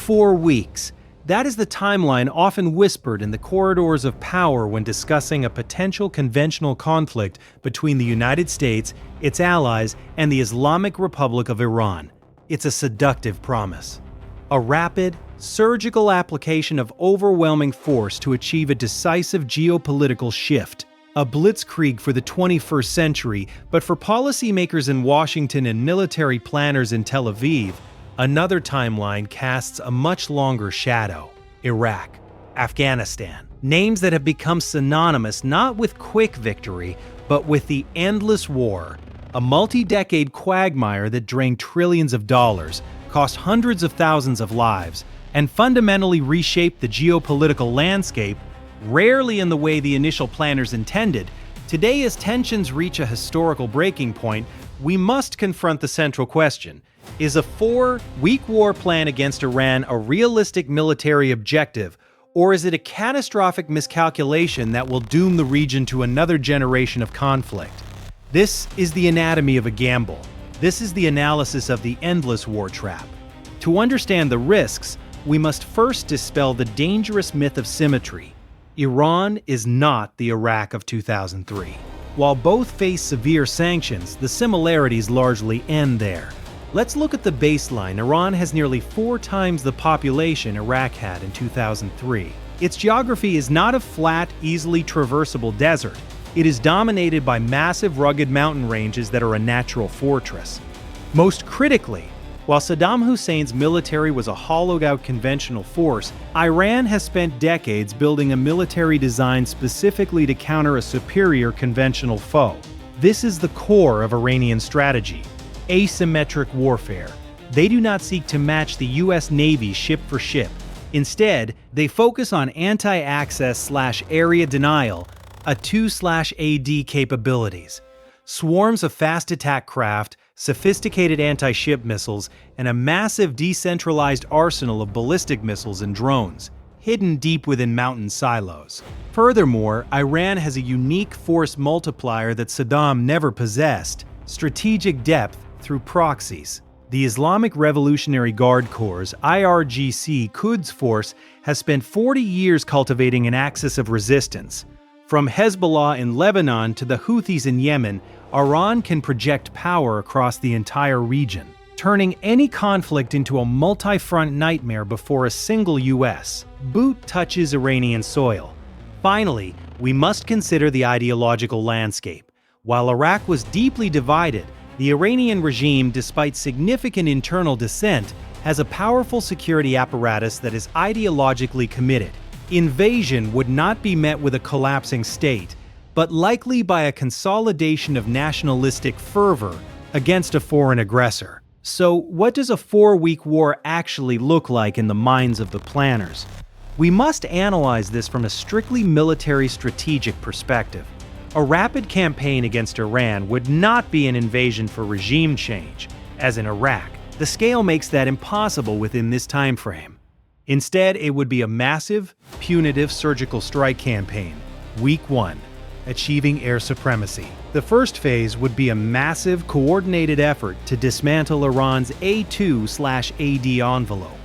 4 weeks. That is the timeline often whispered in the corridors of power when discussing a potential conventional conflict between the United States, its allies, and the Islamic Republic of Iran. It's a seductive promise. A rapid, surgical application of overwhelming force to achieve a decisive geopolitical shift. A blitzkrieg for the 21st century, but for policymakers in Washington and military planners in Tel Aviv, another timeline casts a much longer shadow. Iraq, Afghanistan. Names that have become synonymous not with quick victory, but with the endless war. A multi-decade quagmire that drained trillions of dollars, cost hundreds of thousands of lives, and fundamentally reshaped the geopolitical landscape, rarely in the way the initial planners intended. Today, as tensions reach a historical breaking point, we must confront the central question. Is a 4-week war plan against Iran a realistic military objective, or is it a catastrophic miscalculation that will doom the region to another generation of conflict? This is the anatomy of a gamble. This is the analysis of the endless war trap. To understand the risks, we must first dispel the dangerous myth of symmetry. Iran is not the Iraq of 2003. While both face severe sanctions, the similarities largely end there. Let's look at the baseline. Iran has nearly 4 times the population Iraq had in 2003. Its geography is not a flat, easily traversable desert. It is dominated by massive rugged mountain ranges that are a natural fortress. Most critically, while Saddam Hussein's military was a hollowed-out conventional force, Iran has spent decades building a military designed specifically to counter a superior conventional foe. This is the core of Iranian strategy. Asymmetric warfare. They do not seek to match the US Navy ship for ship. Instead, they focus on anti-access/area denial, a 2/AD capabilities. Swarms of fast attack craft, sophisticated anti-ship missiles, and a massive decentralized arsenal of ballistic missiles and drones, hidden deep within mountain silos. Furthermore, Iran has a unique force multiplier that Saddam never possessed: strategic depth through proxies. The Islamic Revolutionary Guard Corps' IRGC Quds Force has spent 40 years cultivating an axis of resistance. From Hezbollah in Lebanon to the Houthis in Yemen, Iran can project power across the entire region, turning any conflict into a multi-front nightmare before a single US boot touches Iranian soil. Finally, we must consider the ideological landscape. While Iraq was deeply divided, the Iranian regime, despite significant internal dissent, has a powerful security apparatus that is ideologically committed. Invasion would not be met with a collapsing state, but likely by a consolidation of nationalistic fervor against a foreign aggressor. So, what does a 4-week war actually look like in the minds of the planners? We must analyze this from a strictly military strategic perspective. A rapid campaign against Iran would not be an invasion for regime change, as in Iraq. The scale makes that impossible within this time frame. Instead, it would be a massive, punitive surgical strike campaign. Week 1. Achieving air supremacy. The first phase would be a massive, coordinated effort to dismantle Iran's A2/AD envelope.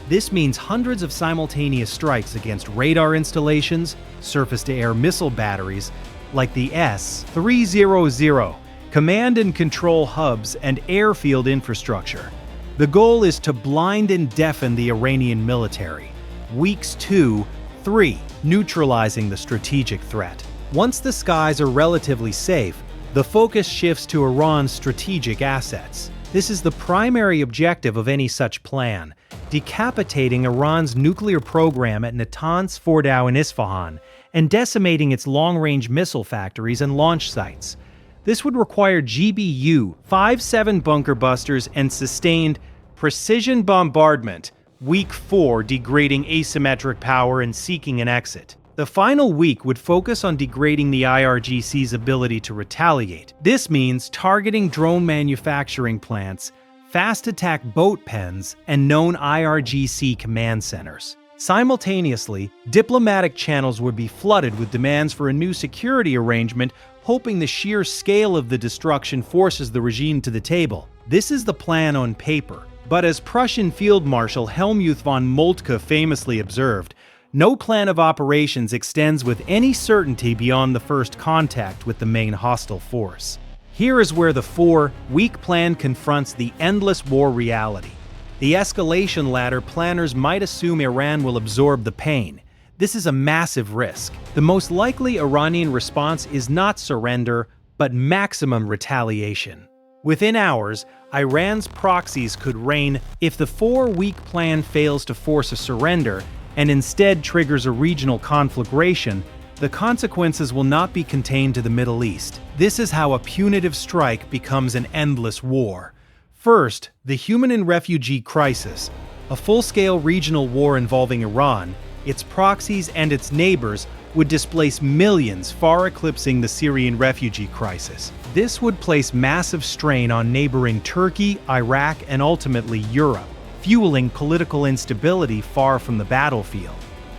This means hundreds of simultaneous strikes against radar installations, surface-to-air missile batteries, like the S-300, command and control hubs, and airfield infrastructure. The goal is to blind and deafen the Iranian military. Weeks 2, 3. Neutralizing the strategic threat. Once the skies are relatively safe, the focus shifts to Iran's strategic assets. This is the primary objective of any such plan: decapitating Iran's nuclear program at Natanz, Fordow, and Isfahan, and decimating its long-range missile factories and launch sites. This would require GBU-57 bunker busters and sustained precision bombardment. Week 4, degrading asymmetric power and seeking an exit. The final week would focus on degrading the IRGC's ability to retaliate. This means targeting drone manufacturing plants, fast attack boat pens, and known IRGC command centers. Simultaneously, diplomatic channels would be flooded with demands for a new security arrangement, hoping the sheer scale of the destruction forces the regime to the table. This is the plan on paper, But as Prussian Field Marshal Helmuth von Moltke famously observed, no plan of operations extends with any certainty beyond the first contact with the main hostile force. Here is where the four-week plan confronts the endless war reality. The escalation ladder planners might assume Iran will absorb the pain. This is a massive risk. The most likely Iranian response is not surrender, but maximum retaliation. Within hours, Iran's proxies could reign. If the four-week plan fails to force a surrender and instead triggers a regional conflagration, the consequences will not be contained to the Middle East. This is how a punitive strike becomes an endless war. First, the human and refugee crisis, a full-scale regional war involving Iran, its proxies, and its neighbors would displace millions, far eclipsing the Syrian refugee crisis. This would place massive strain on neighboring Turkey, Iraq, and ultimately Europe, fueling political instability far from the battlefield.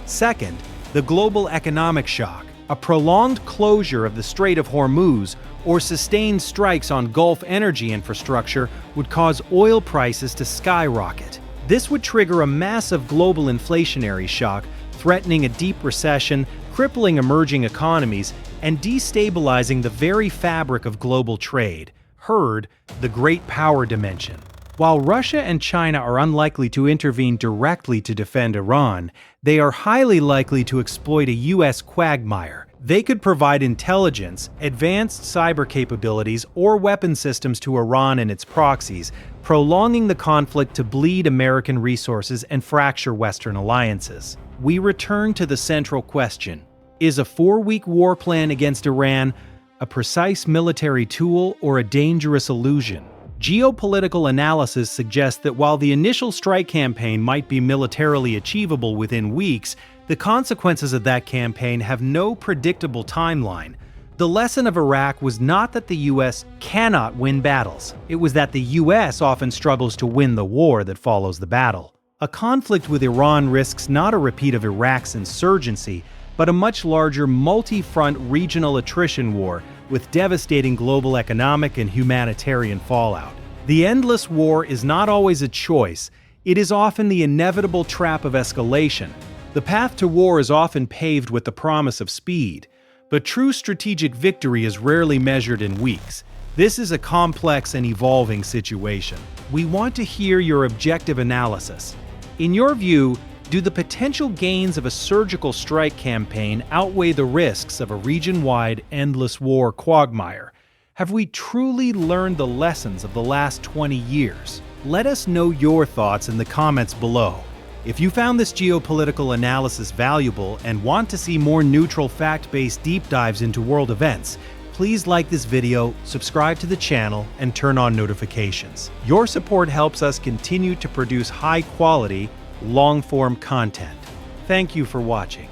Second, the global economic shock. A prolonged closure of the Strait of Hormuz or sustained strikes on Gulf energy infrastructure would cause oil prices to skyrocket. This would trigger a massive global inflationary shock, threatening a deep recession, crippling emerging economies, and destabilizing the very fabric of global trade. Heard, the great power dimension. While Russia and China are unlikely to intervene directly to defend Iran, they are highly likely to exploit a U.S. quagmire. They could provide intelligence, advanced cyber capabilities, or weapon systems to Iran and its proxies, prolonging the conflict to bleed American resources and fracture Western alliances. We return to the central question: is a four-week war plan against Iran a precise military tool or a dangerous illusion? Geopolitical analysis suggests that while the initial strike campaign might be militarily achievable within weeks, the consequences of that campaign have no predictable timeline. The lesson of Iraq was not that the U.S. cannot win battles. It was that the U.S. often struggles to win the war that follows the battle. A conflict with Iran risks not a repeat of Iraq's insurgency, but a much larger multi-front regional attrition war with devastating global economic and humanitarian fallout. The endless war is not always a choice. It is often the inevitable trap of escalation. The path to war is often paved with the promise of speed, but true strategic victory is rarely measured in weeks. This is a complex and evolving situation. We want to hear your objective analysis. In your view, do the potential gains of a surgical strike campaign outweigh the risks of a region-wide endless war quagmire? Have we truly learned the lessons of the last 20 years? Let us know your thoughts in the comments below. If you found this geopolitical analysis valuable and want to see more neutral, fact-based deep dives into world events, please like this video, subscribe to the channel, and turn on notifications. Your support helps us continue to produce high-quality, long-form content. Thank you for watching.